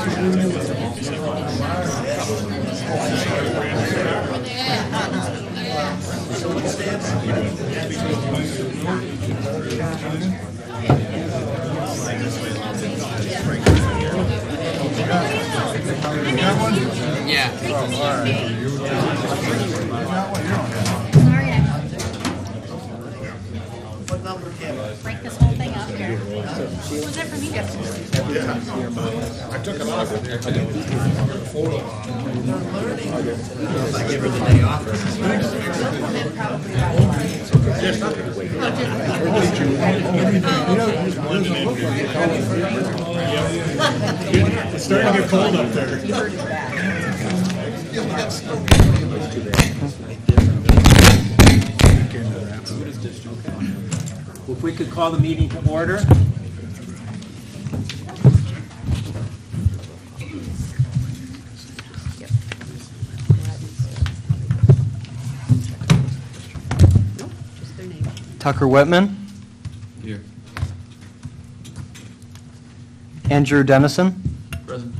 Yeah. What number can I? Break this whole thing up here. Was it for me? I took it off. If I give her the day off. It's starting to get cold up there. If we could call the meeting to order. Tucker Whitman. Here. Andrew Dennison. Present.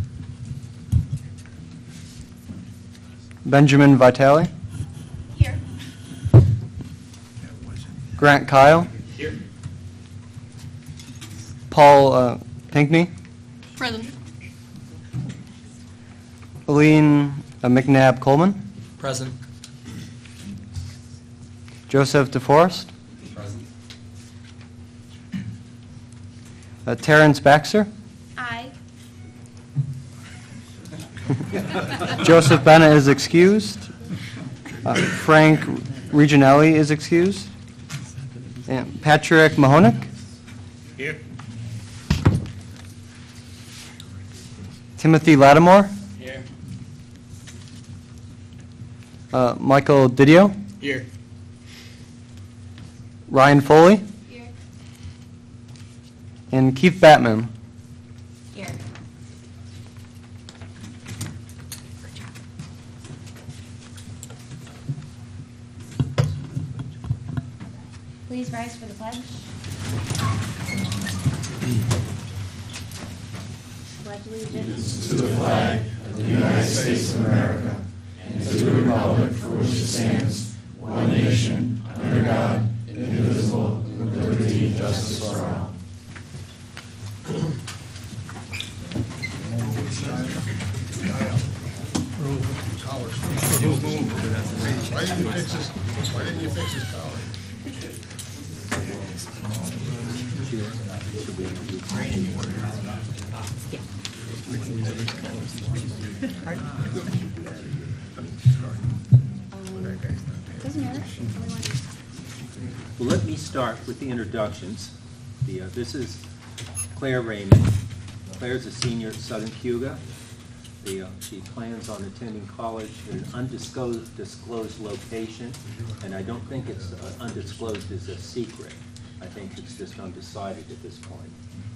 Benjamin Vitale. Here. Grant Kyle. Here. Paul Pinkney. Present. Aline McNabb Coleman. Present. Joseph DeForest. Present. Terrence Baxter. Aye. Joseph Bennett is excused. Frank Reginelli is excused. And Patrick Mahonik. Here. Timothy Lattimore. Here. Michael Didio. Here. Ryan Foley. Here. And Keith Batman. Here. Please rise for the pledge. Pledge allegiance To the flag of the United States of America and to the republic for which it stands, one nation, under God, indivisible, with liberty and justice for all. Why didn't you fix his collar? doesn't matter. Well, let me start with the introductions. This is Claire Raymond. Claire's a senior at Southern Cayuga. She plans on attending college in an undisclosed location, and I don't think it's undisclosed as a secret. I think it's just undecided at this point.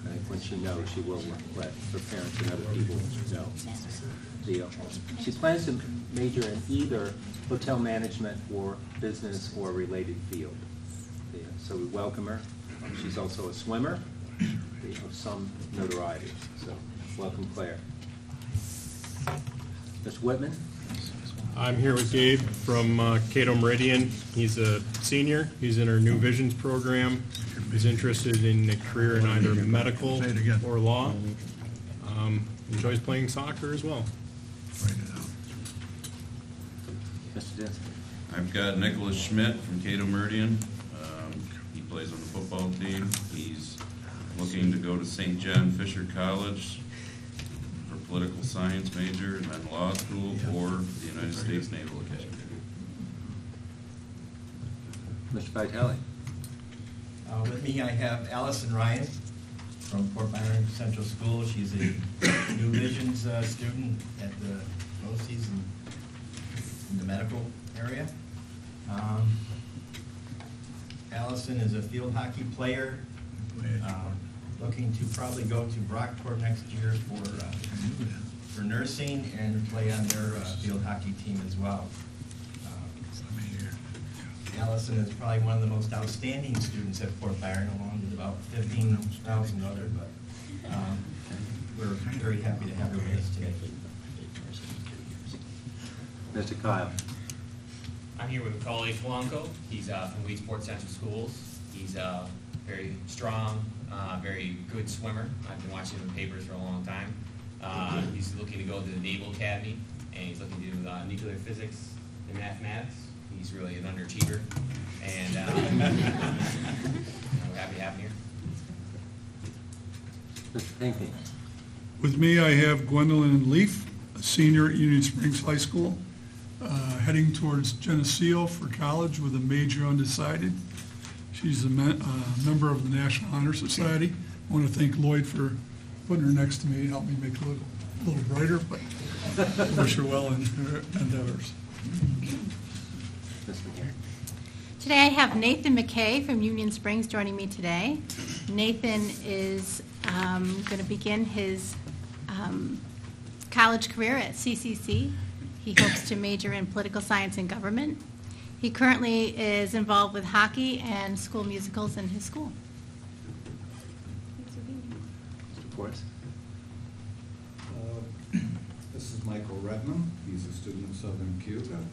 I think when she knows, she will let her parents and other people know. She plans to major in either hotel management or business or related field. So we welcome her. She's also a swimmer of some notoriety. So welcome, Claire. Mr. Whitman? I'm here with Gabe from Cato Meridian. He's a senior. He's in our New Visions program. He's interested in a career in either medical or law. Enjoys playing soccer as well. Mr. Denson? I've got Nicholas Schmidt from Cato Meridian. He plays on the football team. He's looking to go to St. John Fisher College for political science major and then law school or the United States Naval Academy. Mr. Vitale? With me, I have Allison Ryan from Fort Myron Central School. She's a New Visions student at the BOCES in the medical area. Allison is a field hockey player, looking to probably go to Brockport next year for nursing and play on their field hockey team as well. Allison is probably one of the most outstanding students at Fort Byron, along with about 15,000 others. But we're very happy to have her with us today. Mr. Kyle. I'm here with Macaulay Polanco. He's from Leesport Central Schools. He's very strong, very good swimmer. I've been watching him in papers for a long time. He's looking to go to the Naval Academy, and he's looking to do nuclear physics and mathematics. He's really an underachiever, and we're happy to have him here. Mr. Pinckney. With me, I have Gwendolyn Leaf, a senior at Union Springs High School, heading towards Geneseo for college with a major undecided. She's a member of the National Honor Society. I want to thank Lloyd for putting her next to me and help me make it look a little brighter, but wish her well in her endeavors. Today I have Nathan McKay from Union Springs joining me today. Nathan is going to begin his college career at CCC. He hopes to major in political science and government. He currently is involved with hockey and school musicals in his school. Mr. Forrest. This is Michael Redmond. He's a student of Southern Cayuga,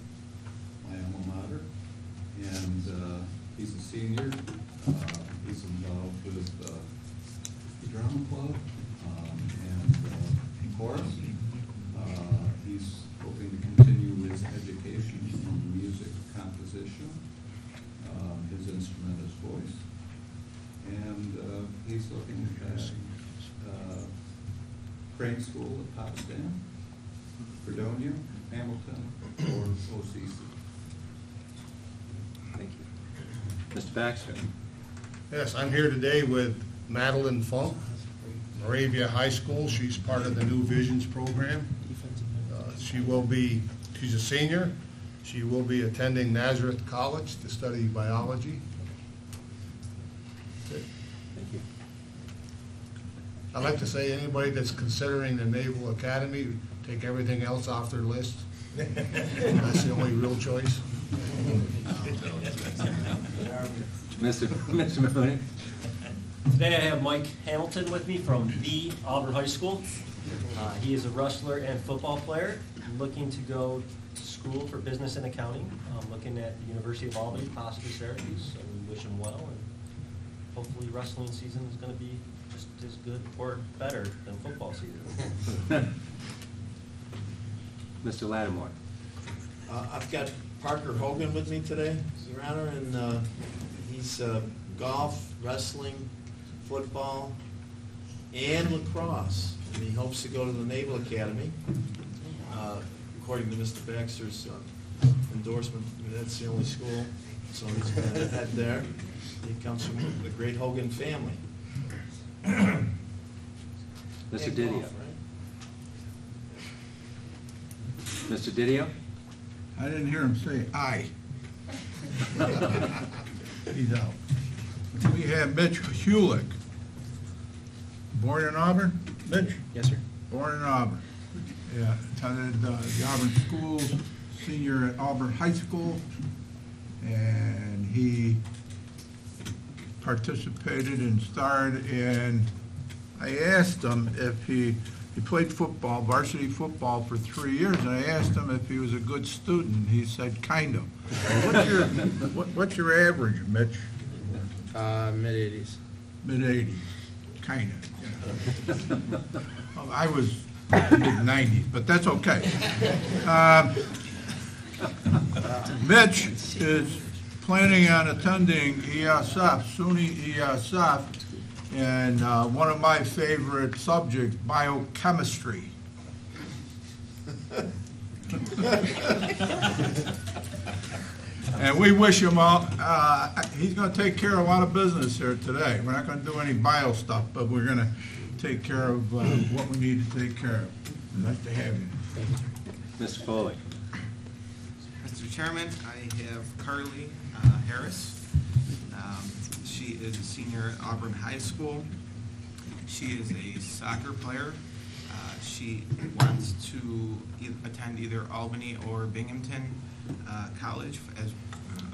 my alma mater, and he's a senior. He's involved with the drama club and chorus. He's hoping to continue his education in music composition. His instrument is voice, and he's looking at Crane School at Potsdam, Fredonia, Hamilton, or OCC. Thank you. Mr. Baxter. Yes, I'm here today with Madeline Funk, Moravia High School. She's part of the New Visions program. She's a senior. She will be attending Nazareth College to study biology. Thank you. I'd like to say anybody that's considering the Naval Academy, take everything else off their list. That's the only real choice. Mr. Mahoney. Today I have Mike Hamilton with me from the Auburn High School. He is a wrestler and football player, looking to go to school for business and accounting. Looking at the University of Albany, possibly Syracuse, so we wish him well, and hopefully wrestling season is going to be just as good or better than football season. Mr. Lattimore. I've got Parker Hogan with me today, Your Honor, and he's golf, wrestling, football, and lacrosse. And he hopes to go to the Naval Academy. According to Mr. Baxter's endorsement, that's the only school, so he's going to head there. He comes from the great Hogan family. Mr. And Didio. golf, right? Mr. Didio. I didn't hear him say aye. He's out. We have Mitch Hulick. Born in Auburn? Mitch? Yes, sir. Born in Auburn. Yeah, attended the Auburn schools, senior at Auburn High School, and he participated and starred in, I asked him if he played football, varsity football for 3 years, and I asked him if he was a good student. He said, kind of. What's your average, Mitch? Mid-80s. Mid-80s, kind of. Well, I was mid-90s, but that's okay. Mitch is planning on attending ESF, SUNY ESF, and one of my favorite subjects, biochemistry. And we wish him all, he's going to take care of a lot of business here today. We're not going to do any bio stuff, but we're going to take care of what we need to take care of. Nice to have you. Mr. Foley. Mr. Chairman, I have Carly Harris. She is a senior at Auburn High School. She is a soccer player. She wants to attend either Albany or Binghamton College as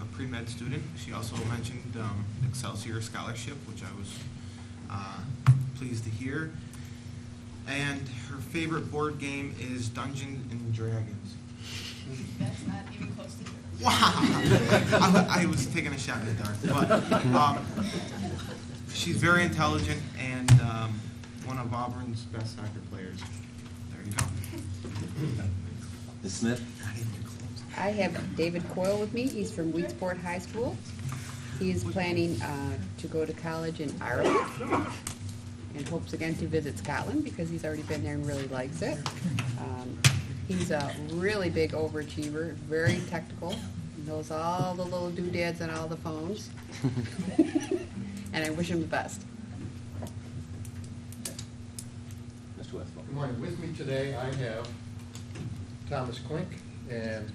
a pre-med student. She also mentioned Excelsior Scholarship, which I was pleased to hear. And her favorite board game is Dungeons and Dragons. That's not even close to true. Wow! I was taking a shot in the dark. But she's very intelligent and one of Auburn's best soccer players. There you go. Ms. Smith? I have David Coyle with me. He's from Wheatsport High School. He's planning to go to college in Ireland and hopes again to visit Scotland because he's already been there and really likes it. He's a really big overachiever, very technical, knows all the little doodads on all the phones. And I wish him the best. Mr. Westphal. Good morning. With me today, I have Thomas Klink and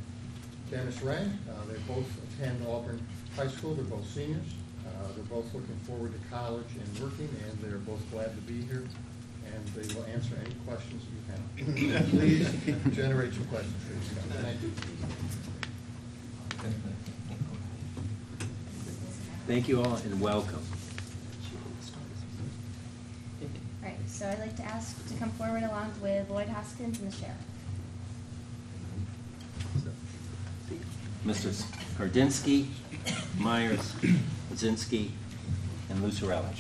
Dennis Ray. They both attend Auburn High School. They're both seniors. They're both looking forward to college and working, and they're both glad to be here. And they will answer any questions that you have. Please generate some questions for yourself. Thank you. Thank you all and welcome. All right, so I'd like to ask to come forward along with Lloyd Hoskins and the sheriff. Mr. Kardinsky, Myers, Lazinski, and Lucarelli.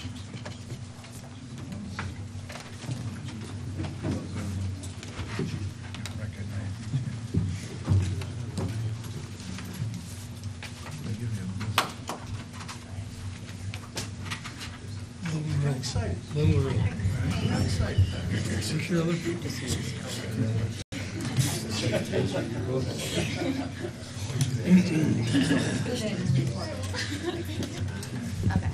Okay.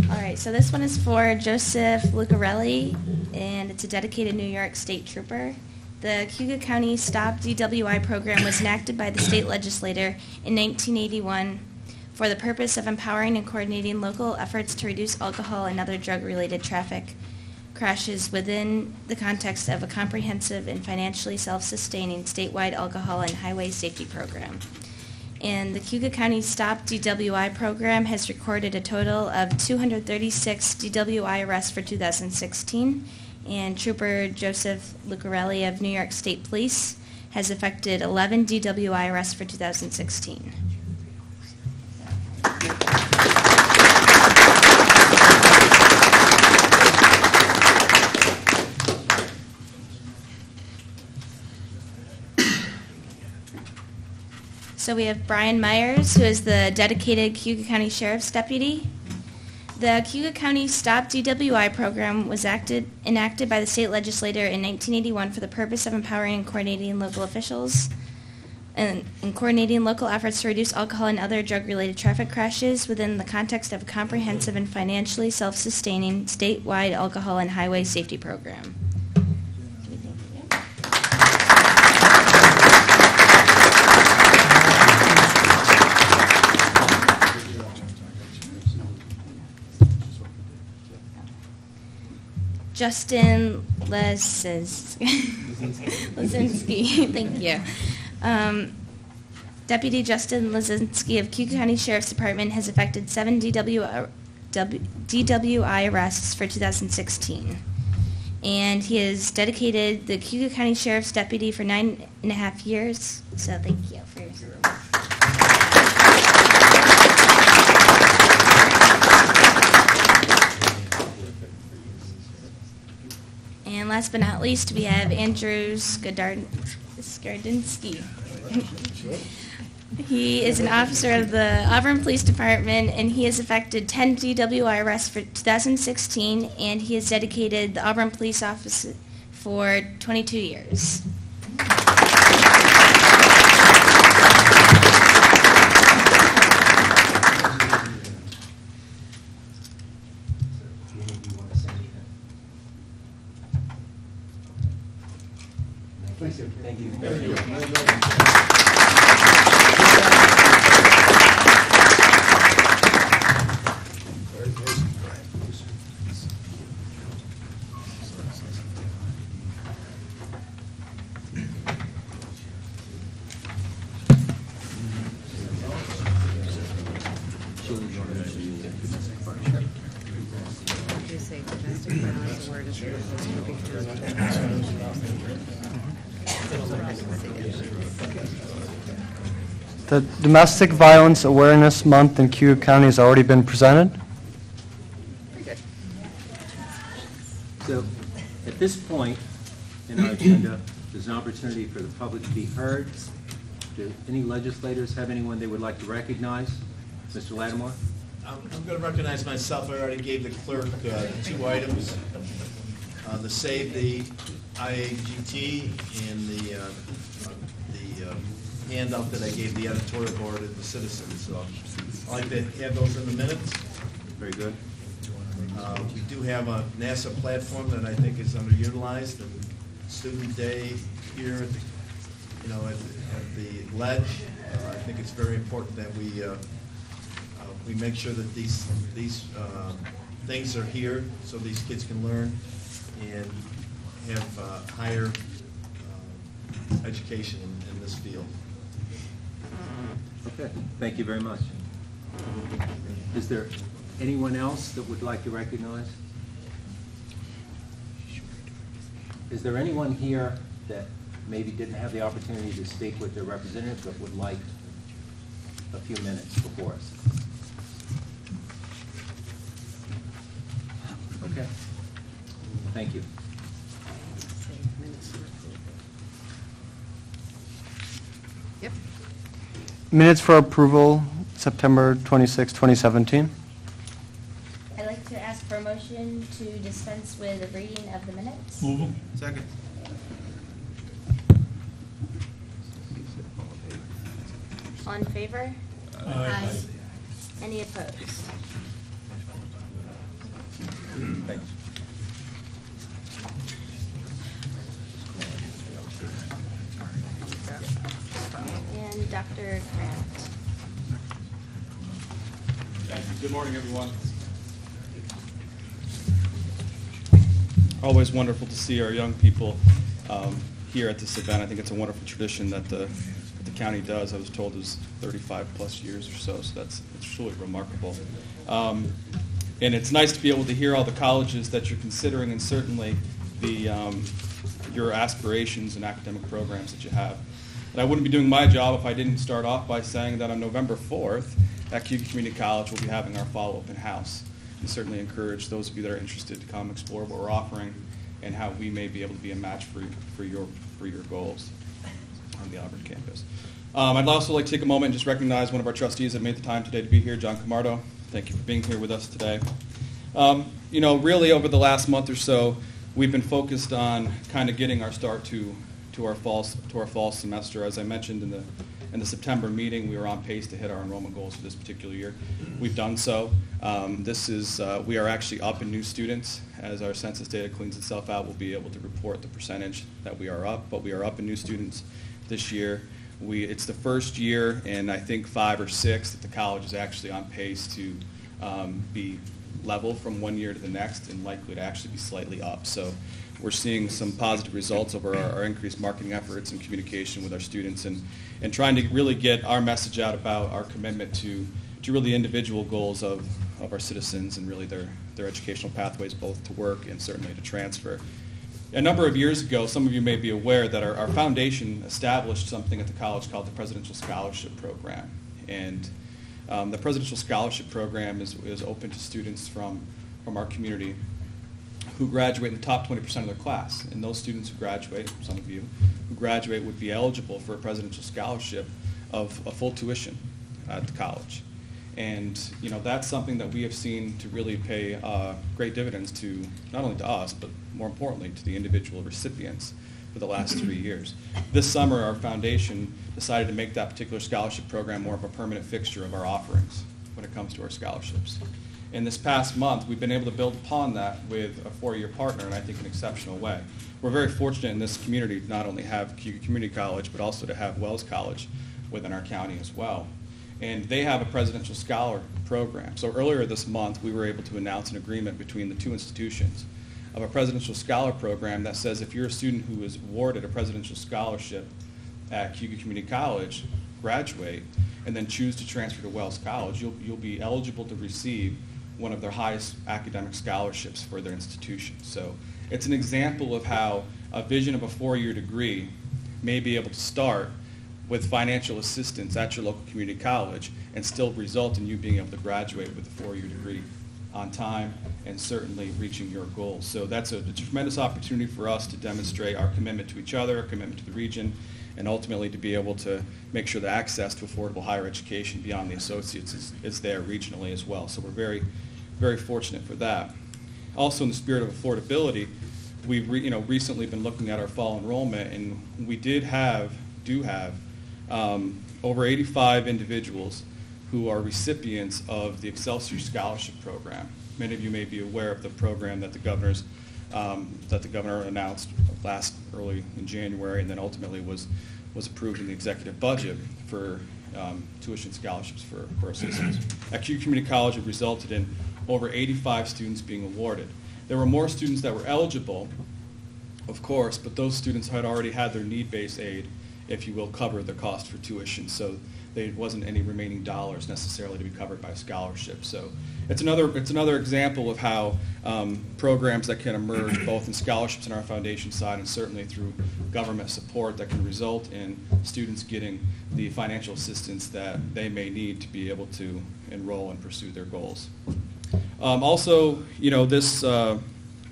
All right, so this one is for Joseph Lucarelli, and it's a dedicated New York State Trooper. The Cayuga County Stop DWI program was enacted by the state legislature in 1981 for the purpose of empowering and coordinating local efforts to reduce alcohol and other drug-related traffic crashes within the context of a comprehensive and financially self-sustaining statewide alcohol and highway safety program. And the Cayuga County Stop DWI program has recorded a total of 236 DWI arrests for 2016, and Trooper Joseph Lucarelli of New York State Police has effected 11 DWI arrests for 2016. So we have Brian Myers, who is the dedicated Cayuga County Sheriff's Deputy. The Cayuga County Stop DWI program was enacted by the state legislature in 1981 for the purpose of empowering and coordinating local officials and coordinating local efforts to reduce alcohol and other drug-related traffic crashes within the context of a comprehensive and financially self-sustaining statewide alcohol and highway safety program. Justin Lazinski, thank you. Deputy Justin Lazinski of Cayuga County Sheriff's Department has effected 7 DWI arrests for 2016. And he has dedicated the Cayuga County Sheriff's Deputy for 9.5 years. So thank you for your service. And last but not least, we have Andrew Skardinsky. He is an officer of the Auburn Police Department, and he has effected 10 DWI arrests for 2016, and he has dedicated the Auburn Police Office for 22 years. Thank you. Just say domestic violence, where does it The Domestic Violence Awareness Month in Cayuga County has already been presented. So, at this point in our agenda, there's an opportunity for the public to be heard. Do any legislators have anyone they would like to recognize? Mr. Lattimore? I'm going to recognize myself. I already gave the clerk 2 items. The Save the IAGT and the handout that I gave the editorial board and the citizens. So I'd like to have those in the minutes. Very good. We do have a NASA platform that I think is underutilized, and Student Day here at the, at the ledge. I think it's very important that we make sure that these things are here so these kids can learn and have higher education in this field. Okay, thank you very much. Is there anyone else that would like to recognize? Is there anyone here that maybe didn't have the opportunity to speak with their representative but would like a few minutes before us? Okay. Thank you. Yep. Minutes for approval, September 26, 2017. I'd like to ask for a motion to dispense with the reading of the minutes. Move them. Second. All in favor? Aye. Any opposed? Thanks. And Dr. Grant. Thank you. Good morning, everyone. Always wonderful to see our young people here at this event. I think it's a wonderful tradition that the county does. I was told it was 35 plus years or so it's truly remarkable. And it's nice to be able to hear all the colleges that you're considering, and certainly your aspirations and academic programs that you have. And I wouldn't be doing my job if I didn't start off by saying that on November 4th at Cayuga Community College we'll be having our fall open house. And certainly encourage those of you that are interested to come explore what we're offering and how we may be able to be a match for your goals on the Auburn campus. I'd also like to take a moment and just recognize one of our trustees that made the time today to be here, John Camardo. Thank you for being here with us today. Really over the last month or so, we've been focused on kind of getting our start to our fall semester. As I mentioned in the September meeting, we were on pace to hit our enrollment goals for this particular year. We've done so. We are actually up in new students. As our census data cleans itself out, we'll be able to report the percentage that we are up, but we are up in new students this year. It's the first year in I think 5 or 6 that the college is actually on pace to be level from one year to the next and likely to actually be slightly up. So we're seeing some positive results over our increased marketing efforts and communication with our students and trying to really get our message out about our commitment to really individual goals of our citizens and really their educational pathways both to work and certainly to transfer. A number of years ago, some of you may be aware that our foundation established something at the college called the Presidential Scholarship Program. And the Presidential Scholarship Program is open to students from our community who graduate in the top 20% of their class. And those students who graduate, some of you, who graduate would be eligible for a presidential scholarship of a full tuition at the college. And that's something that we have seen to really pay great dividends to, not only to us, but more importantly to the individual recipients for the last 3 years. This summer, our foundation decided to make that particular scholarship program more of a permanent fixture of our offerings when it comes to our scholarships. In this past month, we've been able to build upon that with a 4-year partner, and I think an exceptional way. We're very fortunate in this community to not only have Cayuga Community College, but also to have Wells College within our county as well. And they have a presidential scholar program. So earlier this month, we were able to announce an agreement between the two institutions of a presidential scholar program that says if you're a student who is awarded a presidential scholarship at Cayuga Community College, graduate, and then choose to transfer to Wells College, you'll be eligible to receive one of their highest academic scholarships for their institution. So it's an example of how a vision of a 4-year degree may be able to start with financial assistance at your local community college and still result in you being able to graduate with a 4-year degree on time and certainly reaching your goals. So that's a tremendous opportunity for us to demonstrate our commitment to each other, our commitment to the region, and ultimately to be able to make sure the access to affordable higher education beyond the associates is there regionally as well. So we're very, very fortunate for that. Also, in the spirit of affordability, we've recently been looking at our fall enrollment, and we do have over 85 individuals who are recipients of the Excelsior Scholarship Program. Many of you may be aware of the program that the governor announced early in January, and then ultimately was approved in the executive budget for tuition scholarships for our citizens. At Cayuga Community College, it resulted in over 85 students being awarded. There were more students that were eligible, of course, but those students had already had their need-based aid, if you will, cover the cost for tuition. So there wasn't any remaining dollars necessarily to be covered by scholarship. So it's another example of how programs that can emerge both in scholarships in our foundation side and certainly through government support that can result in students getting the financial assistance that they may need to be able to enroll and pursue their goals. Also,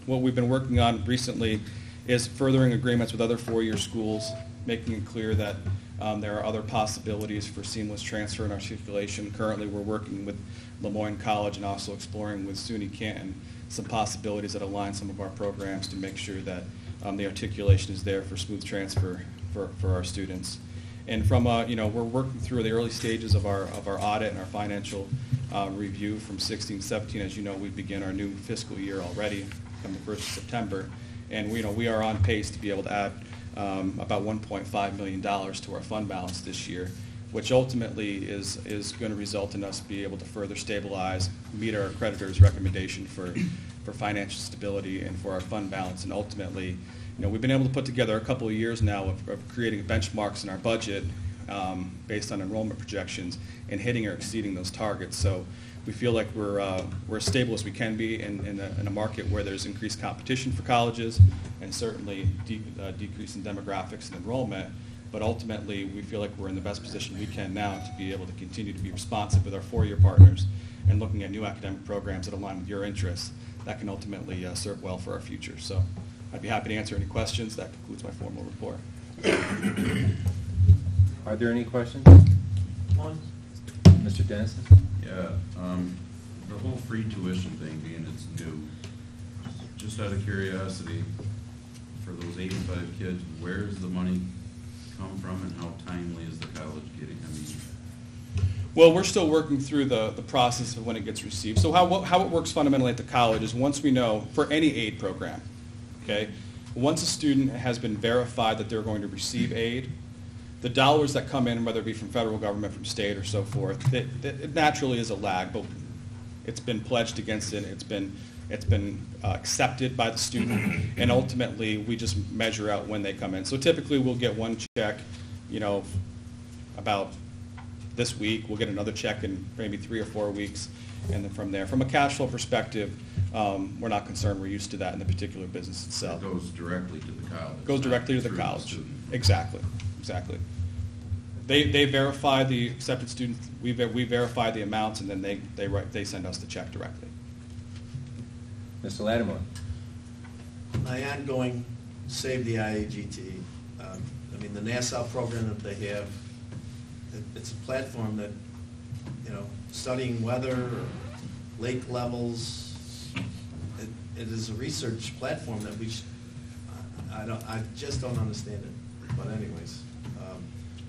what we've been working on recently is furthering agreements with other 4-year schools, making it clear that there are other possibilities for seamless transfer and articulation. Currently, we're working with Lemoyne College and also exploring with SUNY Canton some possibilities that align some of our programs to make sure that the articulation is there for smooth transfer for our students. And from we're working through the early stages of our audit and our financial review from 16-17. As you know, we begin our new fiscal year already on the 1st of September, and we are on pace to be able to add about $1.5 million to our fund balance this year, which ultimately is going to result in us being able to further stabilize, meet our creditors' recommendation for financial stability and for our fund balance. And ultimately, we've been able to put together a couple of years now of creating benchmarks in our budget based on enrollment projections and hitting or exceeding those targets. So we feel like we're as stable as we can be in a market where there's increased competition for colleges and certainly decrease in demographics and enrollment. But ultimately, we feel like we're in the best position we can now to be able to continue to be responsive with our 4-year partners and looking at new academic programs that align with your interests that can ultimately serve well for our future. So I'd be happy to answer any questions. That concludes my formal report. Are there any questions? One. Mr. Dennison? Yeah, the whole free tuition thing being it's new, just out of curiosity, for those 85 kids, where's the money come from and how timely is the college getting? Well, we're still working through the process of when it gets received. So how it works fundamentally at the college is once we know, for any aid program, okay, once a student has been verified that they're going to receive aid, the dollars that come in, whether it be from federal government, from state, or so forth, it naturally is a lag, but it's been pledged against it. It's been accepted by the student, and ultimately we just measure out when they come in. So typically we'll get one check, about this week. We'll get another check in maybe 3 or 4 weeks, and then from there, from a cash flow perspective, we're not concerned. We're used to that in the particular business itself. It goes directly to the college. Goes directly to the college. Exactly. They verify the accepted students. We verify the amounts, and then they send us the check directly. Mr. Lattimore? My ongoing Save the IAGT, the Nassau program that they have, it's a platform that, studying weather, lake levels, it is a research platform that I just don't understand it. But anyways,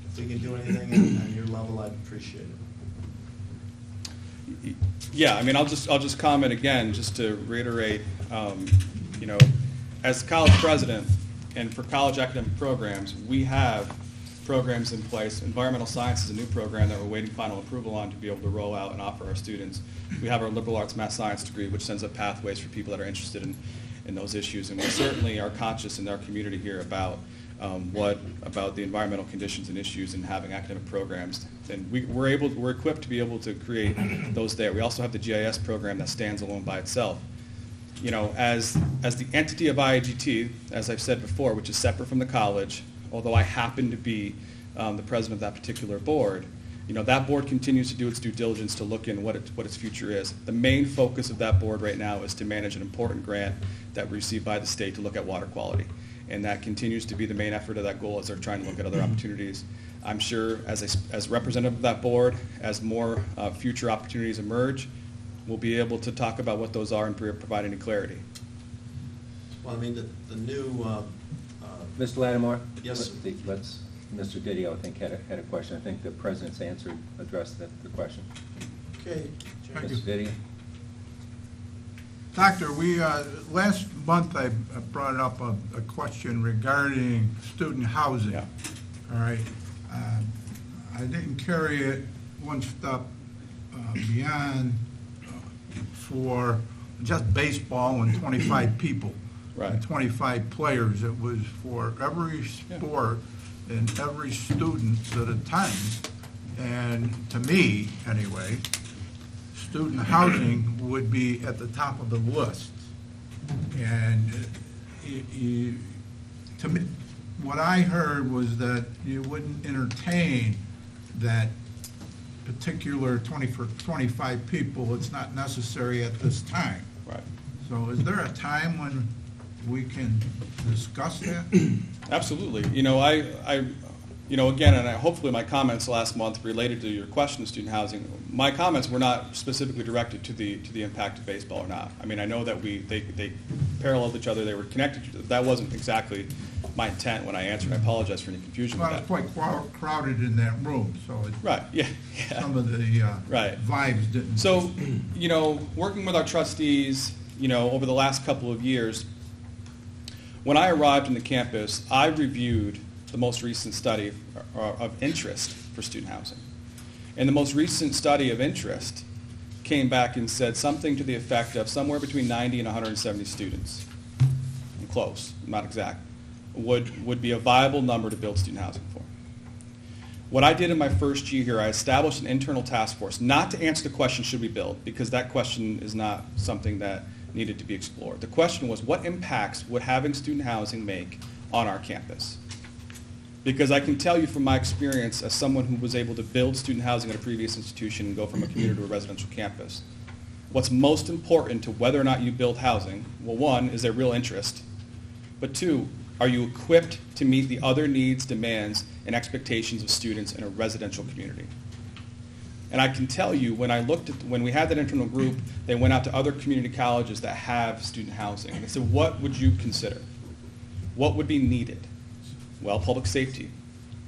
if we can do anything on your level, I'd appreciate it. Yeah, I'll just comment again, just to reiterate, as college president and for college academic programs, we have programs in place. Environmental science is a new program that we're waiting final approval on to be able to roll out and offer our students. We have our liberal arts math science degree, which sends up pathways for people that are interested in those issues. And we certainly are conscious in our community here about the environmental conditions and issues and having academic programs. And we're equipped to be able to create those there. We also have the GIS program that stands alone by itself. As the entity of IAGT, as I've said before, which is separate from the college, although I happen to be the president of that particular board, that board continues to do its due diligence to look in what its future is. The main focus of that board right now is to manage an important grant that we received by the state to look at water quality. And that continues to be the main effort of that goal as they're trying to look at other opportunities. I'm sure as representative of that board, as more future opportunities emerge, we'll be able to talk about what those are and provide any clarity. Well, I mean, the new, Mr. Lattimore? Yes. Mr. Didio, I think, had a question. I think the president's answer addressed the question. okay. Thank you. Mr. Didio? Doctor, we, last month I brought up a question regarding student housing. Yeah. All right. I didn't carry it one step beyond for just baseball and 25 people. Right. And 25 players. It was for every sport and every student that attends. And to me, anyway, student housing would be at the top of the list. And to me, what I heard was that you wouldn't entertain that particular 25 people. It's not necessary at this time. Right. So is there a time when we can discuss that? Absolutely. Again, and hopefully my comments last month related to your question of student housing, my comments were not specifically directed to the impact of baseball or not. I mean, I know that they paralleled each other, they were connected. That wasn't exactly my intent when I answered. I apologize for any confusion Well, with it's that. quite crowded in that room, so it, Right, yeah. some of the Right. vibes didn't. So, working with our trustees, over the last couple of years, when I arrived in the campus, I reviewed the most recent study of interest for student housing. And the most recent study of interest came back and said something to the effect of somewhere between 90 and 170 students. I'm close, not exact. Would be a viable number to build student housing for. What I did in my first year here, I established an internal task force, not to answer the question, should we build, because that question is not something that needed to be explored. The question was, what impacts would having student housing make on our campus? Because I can tell you from my experience as someone who was able to build student housing at a previous institution and go from a commuter to a residential campus, what's most important to whether or not you build housing, well, one, is there real interest? But two, are you equipped to meet the other needs, demands, and expectations of students in a residential community? And I can tell you, when we had that internal group, they went out to other community colleges that have student housing. And they said, what would you consider? What would be needed? Well, public safety.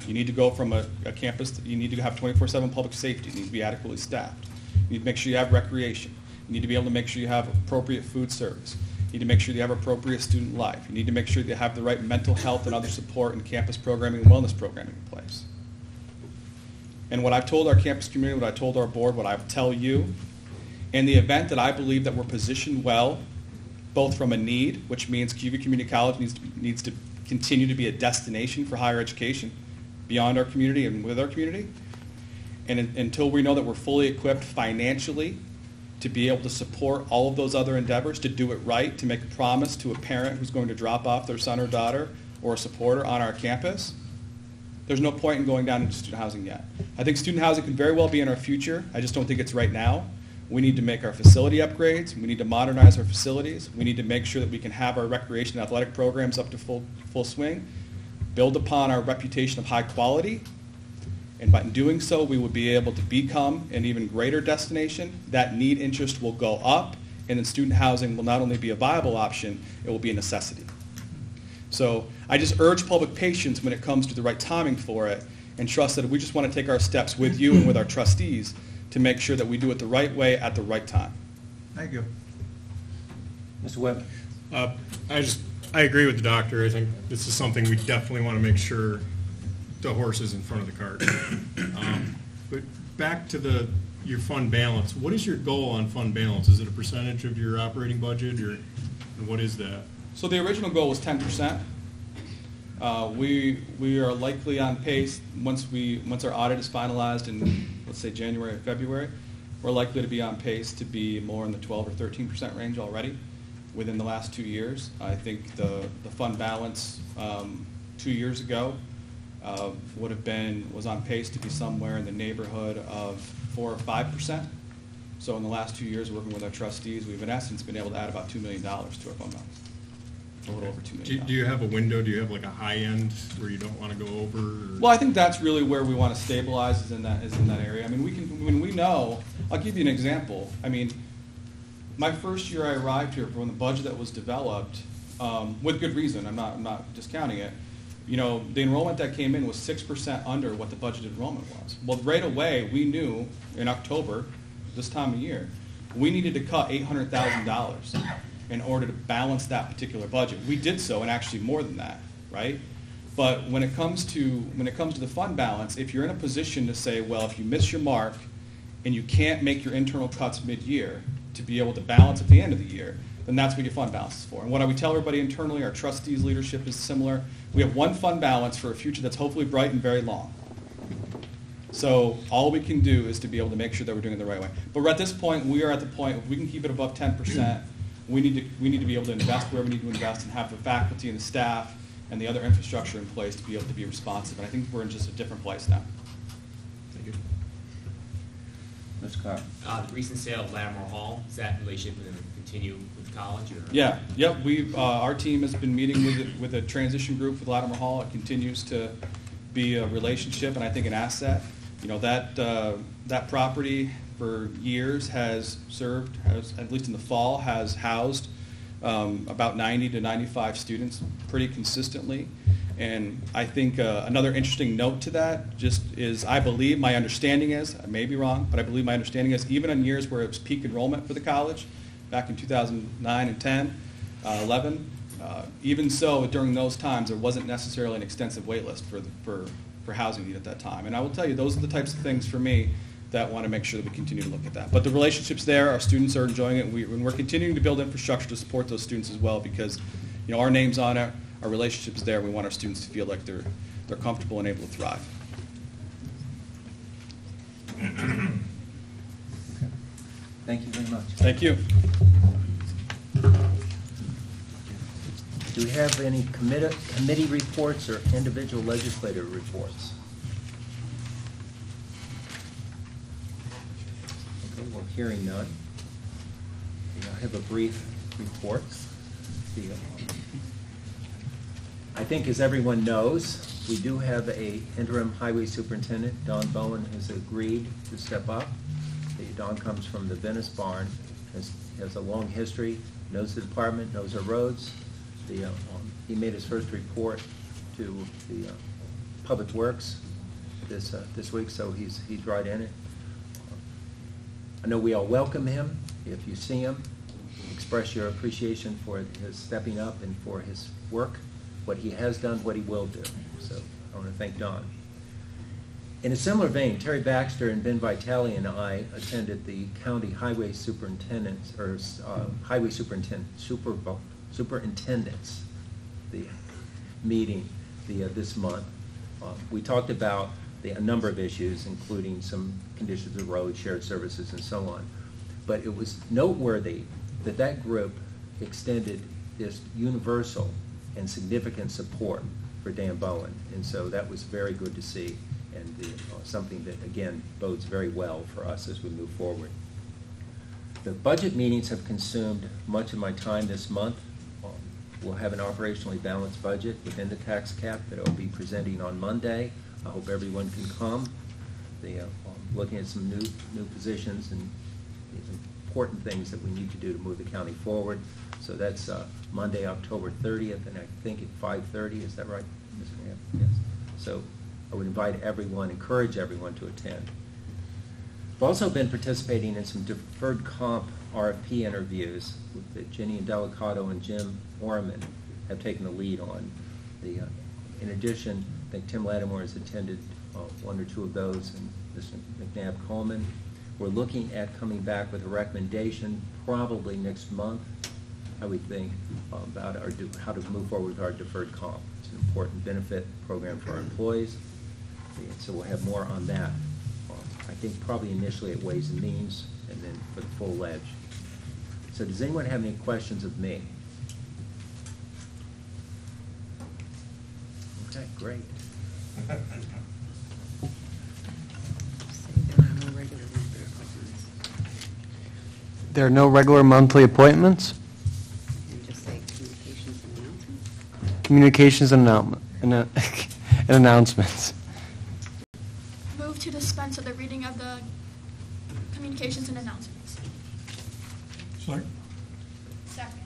You need to go from a campus, you need to have 24/7 public safety. You need to be adequately staffed. You need to make sure you have recreation. You need to be able to make sure you have appropriate food service. You need to make sure you have appropriate student life. You need to make sure that you have the right mental health and other support and campus programming and wellness programming in place. And what I've told our campus community, what I told our board, what I tell you, in the event that I believe that we're positioned well, both from a need, which means Cayuga Community College needs to continue to be a destination for higher education beyond our community and with our community, and until we know that we're fully equipped financially to be able to support all of those other endeavors, to do it right, to make a promise to a parent who's going to drop off their son or daughter or a supporter on our campus, there's no point in going down into student housing yet. I think student housing can very well be in our future. I just don't think it's right now. We need to make our facility upgrades. We need to modernize our facilities. We need to make sure that we can have our recreation and athletic programs up to full swing, build upon our reputation of high quality, and by doing so, we will be able to become an even greater destination. That need interest will go up, and then student housing will not only be a viable option, it will be a necessity. So I just urge public patience when it comes to the right timing for it, and trust that if we just want to take our steps with you and with our trustees to make sure that we do it the right way at the right time. Thank you. Mr. Webb? I agree with the doctor. I think this is something we definitely want to make sure the horse is in front of the cart. But back to your fund balance. What is your goal on fund balance? Is it a percentage of your operating budget, or what is that? So the original goal was 10%. We are likely on pace once our audit is finalized in, let's say, January or February. We're likely to be on pace to be more in the 12 or 13% range already within the last 2 years. I think the fund balance 2 years ago was on pace to be somewhere in the neighborhood of 4 or 5%. So in the last 2 years, working with our trustees, we've in essence been able to add about $2 million to our fund balance. A little over $2 million. Do you have a window? Do you have like a high end where you don't want to go over? Or? Well, I think that's really where we want to stabilize is in that area. I mean, we know. I'll give you an example. I mean, my first year I arrived here, when the budget that was developed, with good reason, I'm not discounting it. You know, the enrollment that came in was 6% under what the budgeted enrollment was. Well, right away we knew in October, this time of year, we needed to cut $800,000 in order to balance that particular budget. We did so, and actually more than that, right? But when it comes to the fund balance, if you're in a position to say, well, if you miss your mark and you can't make your internal cuts mid-year to be able to balance at the end of the year, then that's what your fund balance is for. And what we tell everybody internally, our trustees' leadership is similar. We have one fund balance for a future that's hopefully bright and very long. So all we can do is to be able to make sure that we're doing it the right way. But at this point, we are at the point, if we can keep it above 10%, we need to be able to invest where we need to invest and have the faculty and the staff and the other infrastructure in place to be able to be responsive. And I think we're in just a different place now. Thank you. Ms. Carr. The recent sale of Lattimore Hall, is that relationship going to continue with the college? Or? Yeah, yep. Our team has been meeting with a transition group with Lattimore Hall. It continues to be a relationship and I think an asset. You know, that property for years has at least in the fall, has housed about 90 to 95 students pretty consistently. And I think another interesting note to that just is I believe, my understanding is, I may be wrong, but I believe my understanding is even in years where it was peak enrollment for the college, back in 2009 and 10, 11, even so during those times there wasn't necessarily an extensive wait list for housing need at that time. And I will tell you, those are the types of things for me that want to make sure that we continue to look at that. But the relationship's there, our students are enjoying it, and we're continuing to build infrastructure to support those students as well because, you know, our name's on it, our relationship's there, we want our students to feel like they're comfortable and able to thrive. Thank you very much. Thank you. Do we have any committee reports or individual legislative reports? Okay, well, hearing none. I have a brief report. I think as everyone knows, we do have an interim highway superintendent. Don Bowen has agreed to step up. Don comes from the Venice Barn, has a long history, knows the department, knows our roads. He made his first report to the Public Works this week, so he's right in it. I know we all welcome him. If you see him, express your appreciation for his stepping up and for his work, what he has done, what he will do. So I want to thank Don. In a similar vein, Terry Baxter and Ben Vitale and I attended the county highway superintendents, superintendents, the meeting this month. We talked about a number of issues, including some conditions of the road, shared services, and so on. But it was noteworthy that that group extended this universal and significant support for Dan Bowen. And so that was very good to see, and something that, again, bodes very well for us as we move forward. The budget meetings have consumed much of my time this month. We'll have an operationally balanced budget within the tax cap that I'll be presenting on Monday. I hope everyone can come. Looking at some new positions and important things that we need to do to move the county forward. So that's Monday, October 30th, and I think at 5:30. Is that right, Ms. Graham? Yes. So I would invite everyone, encourage everyone to attend. I've also been participating in some deferred comp RFP interviews that Jenny Delicato and Jim Orman have taken the lead on. In addition, I think Tim Lattimore has attended one or two of those, and Mr. McNabb Coleman. We're looking at coming back with a recommendation probably next month, I would think, about how to move forward with our deferred comp. It's an important benefit program for our employees, and so we'll have more on that. I think probably initially at Ways and Means, and then for the full ledge. So does anyone have any questions of me? Okay, great. There are no regular monthly appointments. And just say communications and announcements. Communications and announcements. Move to dispense with the reading of the communications and announcements. Sorry? Second.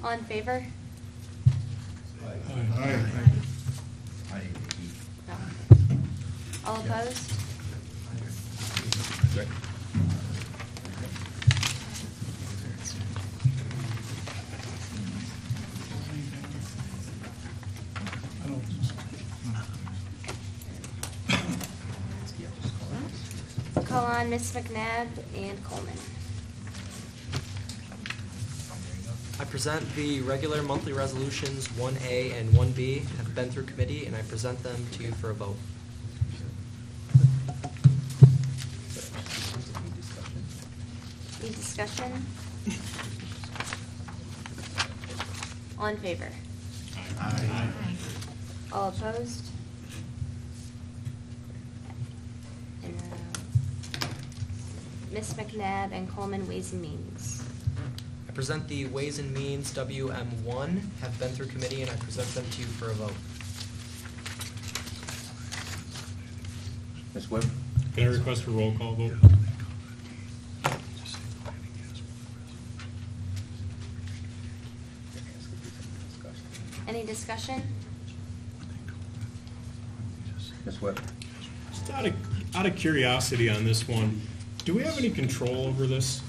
All in favor? Aye. No. All opposed? Call on Ms. McNabb and Coleman. I present the regular monthly resolutions 1A and 1B have been through committee, and I present them to you for a vote. Any discussion? All in favor? Aye. All opposed? And, Ms. McNabb and Coleman, Ways and Means. I present the Ways and Means WM1 have been through committee, and I present them to you for a vote. Ms. Webb? Can I request a roll call vote? Any discussion? Ms. Webb? Just out of curiosity on this one, do we have any control over this?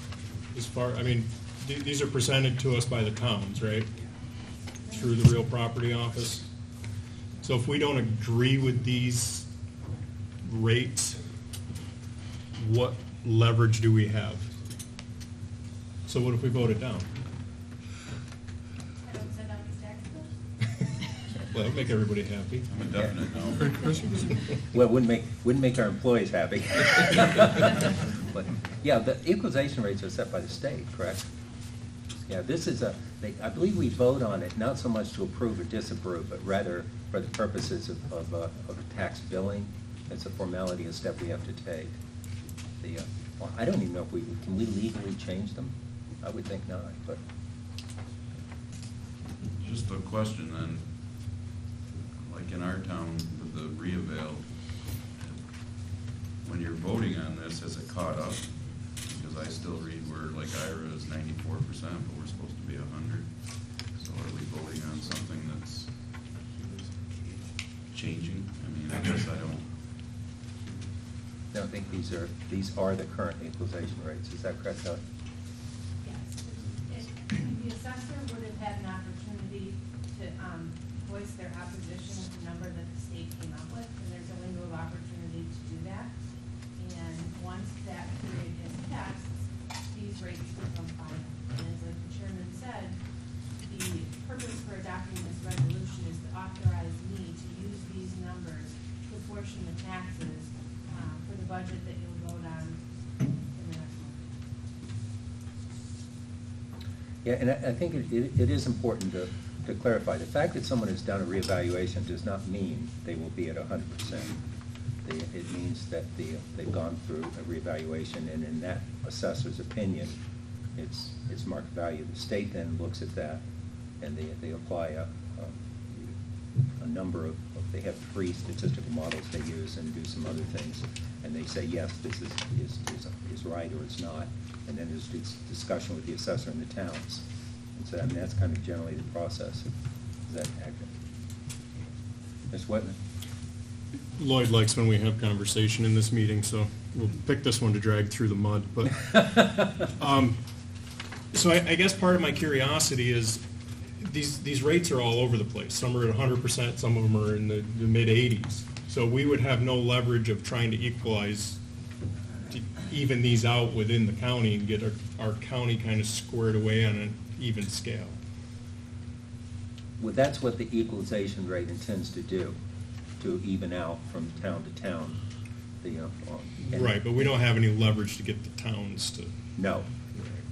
As far, I mean, these are presented to us by the towns, right? Through the real property office. So if we don't agree with these rates, what leverage do we have? So what if we vote it down? Well, that would make everybody happy. I'm a definite no. Well, it wouldn't make our employees happy. But, yeah, the equalization rates are set by the state, correct? Yeah, this is I believe we vote on it, not so much to approve or disapprove, but rather for the purposes of tax billing. It's a formality, a step we have to take. Well, I don't even know if can we legally change them? I would think not, but. Just a question then, like in our town with the reavail, when you're voting on this, has it caught up? Because I still read where like Ira is 94%, but we're supposed to be 100. So are we voting on something that's changing? I mean, I guess I don't think these are the current equalization rates. Is that correct, Doug? Yes. The assessor would have had an opportunity to voice their opposition with the number that the state came up with, and there's a window of opportunity to do that. And once that period is passed, these rates become final. And as the chairman said, the purpose for adopting this resolution is to authorize me to use these numbers to portion the taxes for the budget that you'll vote on in the next month. Yeah, and I think it is important to clarify. The fact that someone has done a reevaluation does not mean they will be at 100%. It means that they've gone through a reevaluation, and in that assessor's opinion, it's market value. The state then looks at that, and they apply a number of, they have 3 statistical models they use and do some other things, and they say, yes, this is right or it's not, and then there's discussion with the assessor and the towns. And so, I mean, that's kind of generally the process. Is that accurate? Ms. Whitman? Lloyd likes when we have conversation in this meeting, so we'll pick this one to drag through the mud. But so I guess part of my curiosity is these rates are all over the place. Some are at 100%, some of them are in the mid-80s. So we would have no leverage of trying to equalize, to even these out within the county and get our county kind of squared away on an even scale. Well, that's what the equalization rate intends to do, to even out from town to town. Right, but we don't have any leverage to get the towns to. No,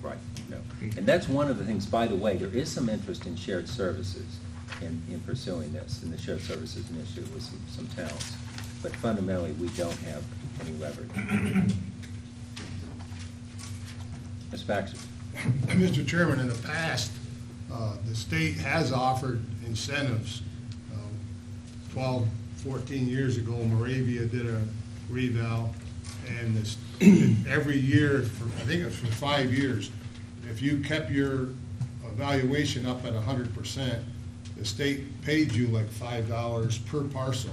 right, no. And that's one of the things, by the way, there is some interest in shared services in pursuing this, in the shared services initiative with some towns. But fundamentally, we don't have any leverage. Ms. Baxter? Mr. Chairman, in the past, the state has offered incentives. 12, 14 years ago, Moravia did a reval, and every year, I think it's for 5 years, if you kept your valuation up at 100%, the state paid you like $5 per parcel.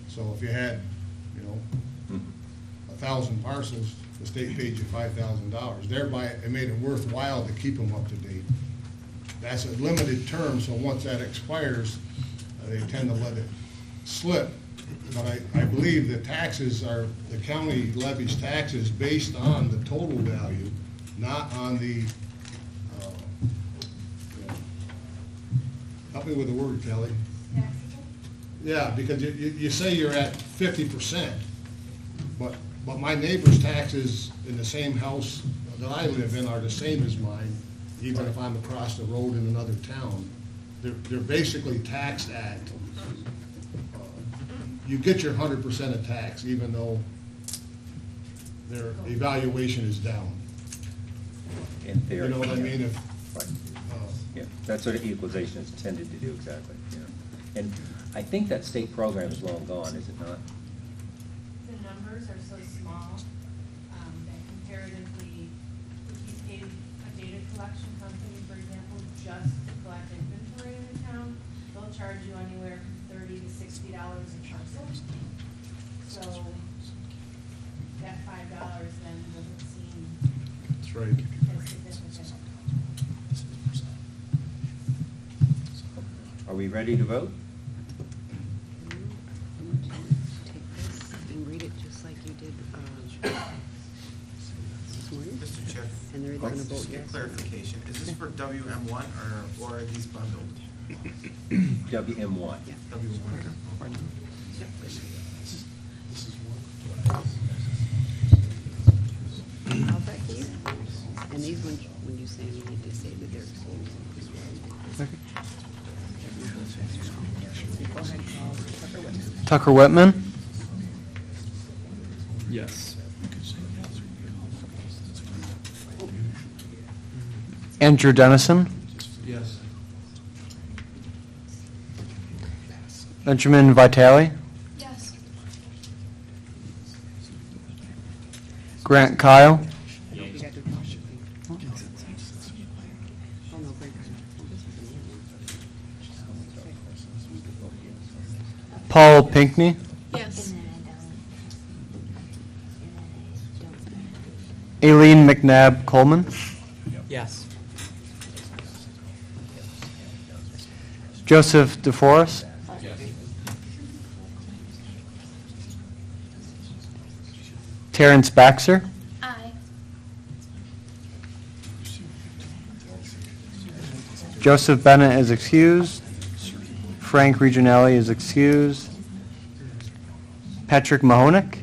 So if you had, 1,000 parcels, the state paid you $5,000. Thereby, it made it worthwhile to keep them up to date. That's a limited term, so once that expires, they tend to let it slip. But I believe the taxes the county levies taxes based on the total value, not on the, help me with the word, Kelly. Yeah, because you say you're at 50%, but my neighbor's taxes in the same house that I live in are the same as mine, even if I'm across the road in another town. They're basically taxed at, you get your 100% of tax, even though their evaluation is down. In theory. You know what I mean? Right. Yeah, that's what equalization is intended to do, exactly. Yeah. And I think that state program is long gone, is it not? The numbers are so small that comparatively, if you paid a data collection company, for example, just to collect inventory in the town, they'll charge you anywhere from $30 to $60 a parcel. So that $5 then doesn't seem That's right. as significant. Are we ready to vote? Take this and read it just like you did this morning. Mr. Chair. And they're either going to vote Just get yes. clarification. Is this for WM1 or are these bundled? WM1. Yeah. W1. I'll back you. And these ones, when you say, you need to say that they're excused. Go ahead, call Tucker Whitman. Tucker Whitman? Yes. Andrew Dennison? Yes. Benjamin Vitale? Yes. Grant Kyle? You got to do it. Oh, no, great. Paul Pinkney? Yes. Aileen McNabb Coleman? Yes. Joseph DeForest? Terrence Baxter? Aye. Joseph Bennett is excused. Frank Regionelli is excused. Patrick Mahonik?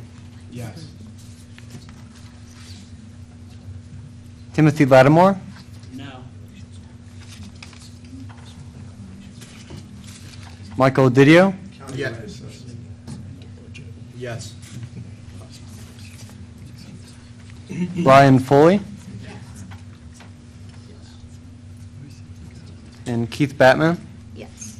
Yes. Timothy Lattimore? No. Michael Didio? Yes. Yes. Brian Foley? And Keith Batman? Yes.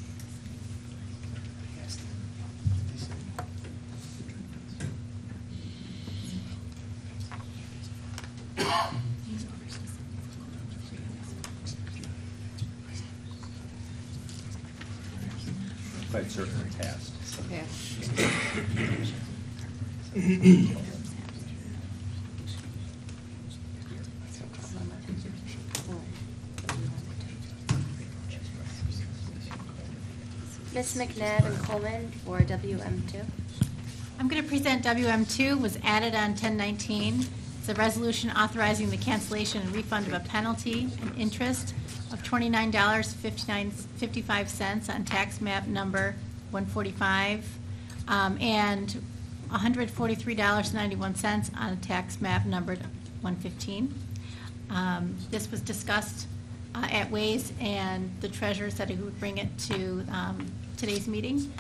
Quite certainly passed. Ms. McNabb and Coleman for WM2. I'm going to present WM2, was added on 10/19. It's a resolution authorizing the cancellation and refund of a penalty and interest of $29.55 on tax map number 145, and $143.91 on tax map numbered 115. This was discussed at Ways, and the treasurer said he would bring it to today's meeting.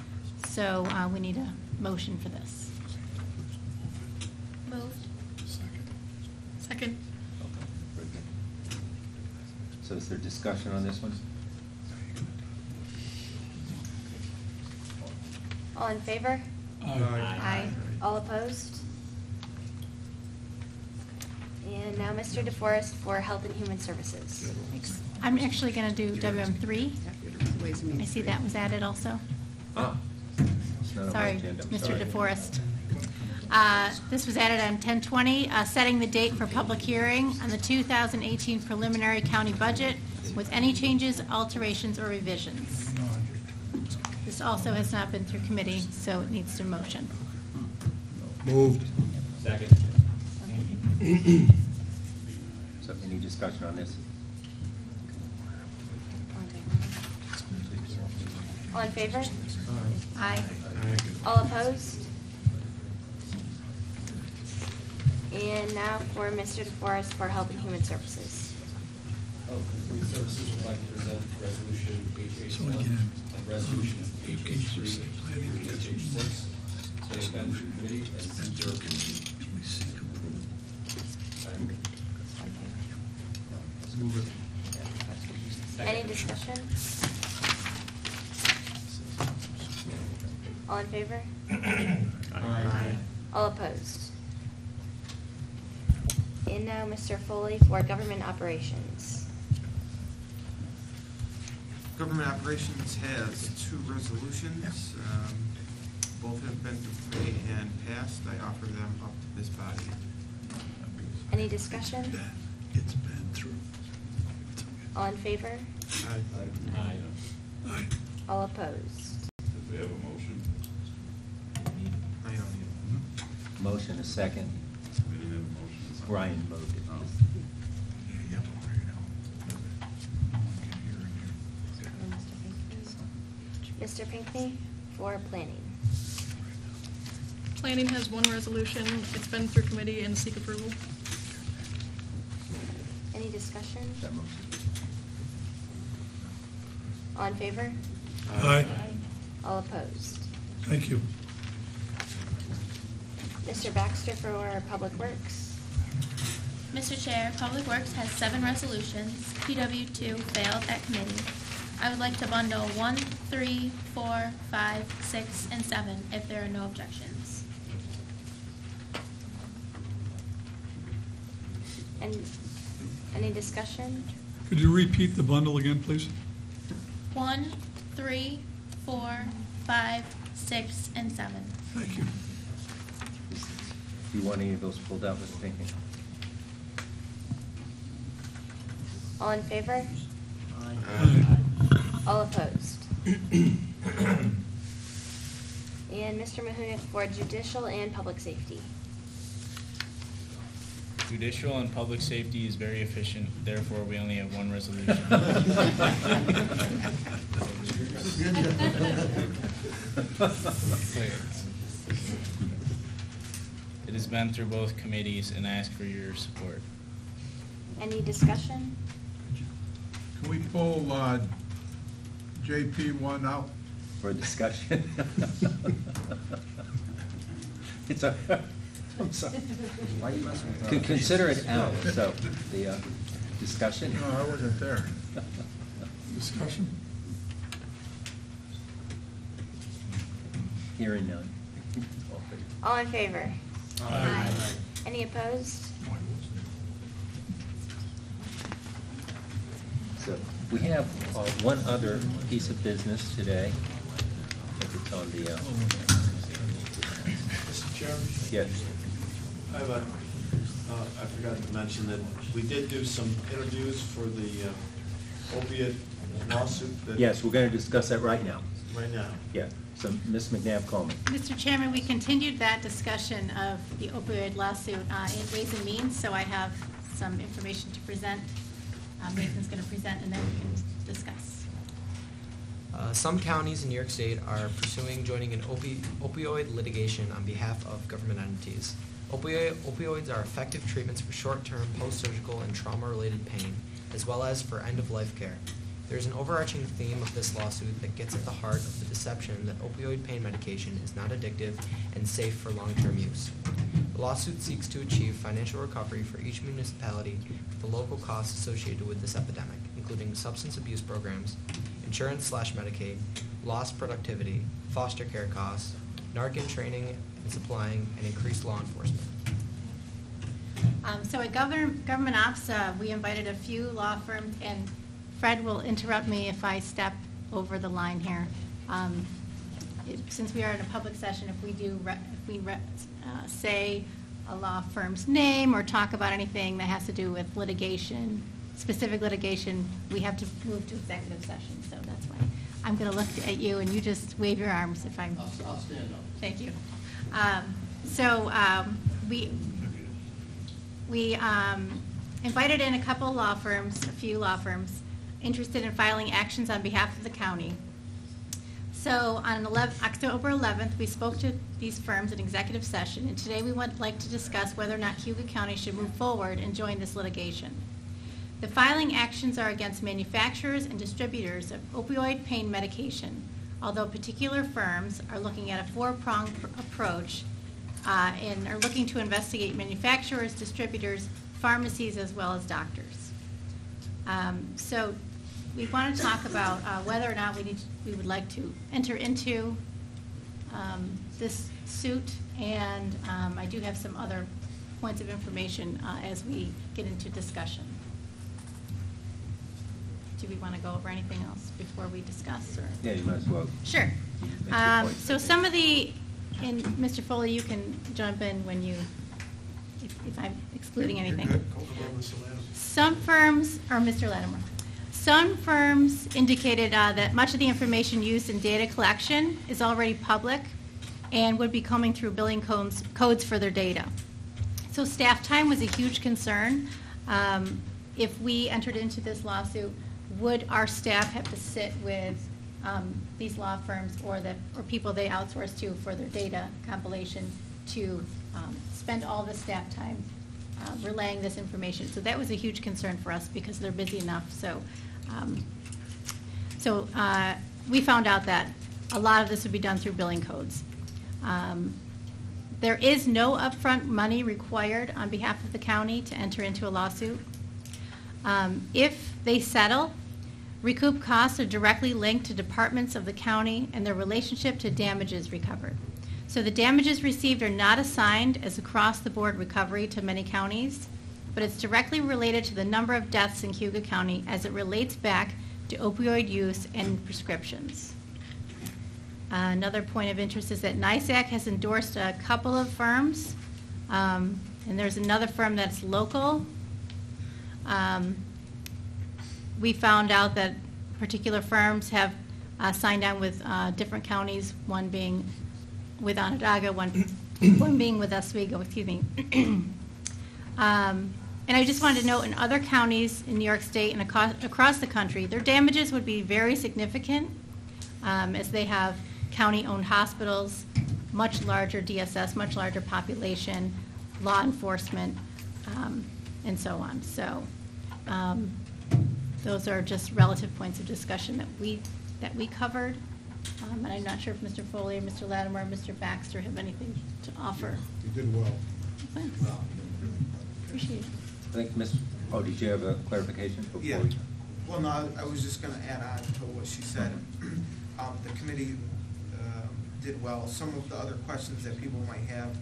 So we need a motion for this. Moved. Second. So is there discussion on this one? All in favor? Aye. All opposed? And now Mr. DeForest for Health and Human Services. I'm actually going to do WM3. I see that was added also. Ah. It's not on my Sorry, agenda. I'm Mr. sorry. DeForest. This was added on 10/20, setting the date for public hearing on the 2018 preliminary county budget with any changes, alterations, or revisions. This also has not been through committee, so it needs to motion. Moved. Second. So any discussion on this? All in favor? Aye. All opposed? And now for Mr. DeForest for Health and Human Services. Health and Human Services would like to present resolution HH1 and resolution HH3 through HH6. So they've been through committee and seek your approval. Any discussion? All in favor? Aye. All opposed? And now Mr. Foley for Government Operations. Government Operations has two resolutions. Both have been through committee and passed. I offer them up to this body. Any discussion? It's been through. All in favor? Aye. All opposed? Do we have a motion? I don't need Motion, a second. We didn't have a motion. Ryan moved it. Mr. Pinckney for Planning. Planning has one resolution. It's been through committee and seek approval. Any discussion? That motion. All in favor? Aye. All opposed? Thank you. Mr. Baxter for Public Works. Mr. Chair, Public Works has 7 resolutions. PW2 failed at committee. I would like to bundle 1, 3, 4, 5, 6, and 7 if there are no objections. And any discussion? Could you repeat the bundle again, please? 1, 3, 4, 5, 6, and 7. Thank you. Do you want any of those pulled out, Mr. Pinckney? All in favor? All opposed? And Mr. Mahunik for Judicial and Public Safety. Judicial and public safety is very efficient, therefore we only have one resolution. It has been through both committees and I ask for your support. Any discussion? Can we pull JP 1 out? For discussion? It's a, I'm sorry. Why are you messing with To that? consider it out, so the discussion? No, I wasn't there. Discussion? Hearing none. All in favor? Aye. Any opposed? So we have one other piece of business today. I think it's on the, Mr. Chairman? yes. I have I forgot to mention that we did do some interviews for the opiate lawsuit that. Yes, we're going to discuss that right now. Right now. Yeah, so Ms. McNabb, call me. Mr. Chairman, we continued that discussion of the opioid lawsuit in Ways and Means, so I have some information to present. Nathan's going to present, and then we can discuss. Some counties in New York State are pursuing joining in opioid litigation on behalf of government entities. Opioids are effective treatments for short-term, post-surgical, and trauma-related pain, as well as for end-of-life care. There is an overarching theme of this lawsuit that gets at the heart of the deception that opioid pain medication is not addictive and safe for long-term use. The lawsuit seeks to achieve financial recovery for each municipality for the local costs associated with this epidemic, including substance abuse programs, insurance/Medicaid, lost productivity, foster care costs, Narcan training and supplying, and increased law enforcement. So at Government Ops, we invited a few law firms, and Fred will interrupt me if I step over the line here. Since we are in a public session, if we say a law firm's name or talk about anything that has to do with litigation, specific litigation, we have to move to executive session. So that's why I'm going to look at you, and you just wave your arms if I'm. I'll stand up. Thank you. We invited in a few law firms, interested in filing actions on behalf of the county. So on October 11th, we spoke to these firms in executive session, and today we would like to discuss whether or not Cayuga County should move forward and join this litigation. The filing actions are against manufacturers and distributors of opioid pain medication, although particular firms are looking at a four-pronged approach and are looking to investigate manufacturers, distributors, pharmacies, as well as doctors. So we want to talk about whether or not we would like to enter into this suit, and I do have some other points of information as we get into discussion. Do we want to go over anything else before we discuss? Or? Yeah, you might as well. Sure. So some of the, and Mr. Foley, you can jump in when if I'm excluding anything. Some firms, or Mr. Lattimore, some firms indicated that much of the information used in data collection is already public and would be coming through billing codes for their data. So staff time was a huge concern. If we entered into this lawsuit, would our staff have to sit with these law firms or people they outsource to for their data compilation to spend all the staff time relaying this information? So that was a huge concern for us because they're busy enough. So we found out that a lot of this would be done through billing codes. There is no upfront money required on behalf of the county to enter into a lawsuit. If they settle, recoup costs are directly linked to departments of the county and their relationship to damages recovered. So the damages received are not assigned as across-the-board recovery to many counties, but it's directly related to the number of deaths in Cayuga County as it relates back to opioid use and prescriptions. Another point of interest is that NISAC has endorsed a couple of firms, and there's another firm that's local. We found out that particular firms have signed on with different counties, one being with Onondaga, one being with Oswego, excuse me. And I just wanted to note, in other counties in New York State and across the country, their damages would be very significant, as they have county-owned hospitals, much larger DSS, much larger population, law enforcement, and so on. So those are just relative points of discussion that we covered. And I'm not sure if Mr. Foley, Mr. Lattimore, or Mr. Baxter have anything to offer. You did well. Okay. Appreciate it. I think did you have a clarification before? Yeah. Well, no, I was just going to add on to what she said. The committee did well. Some of the other questions that people might have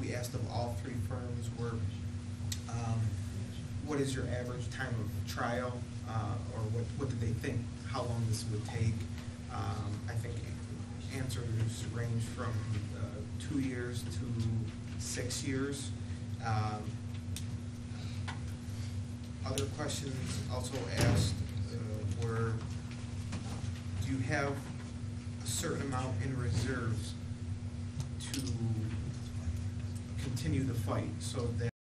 we asked of all three firms were, what is your average time of trial, or what do they think, how long this would take? I think answers range from 2 years to 6 years. Other questions also asked were, do you have a certain amount in reserves to continue the fight so that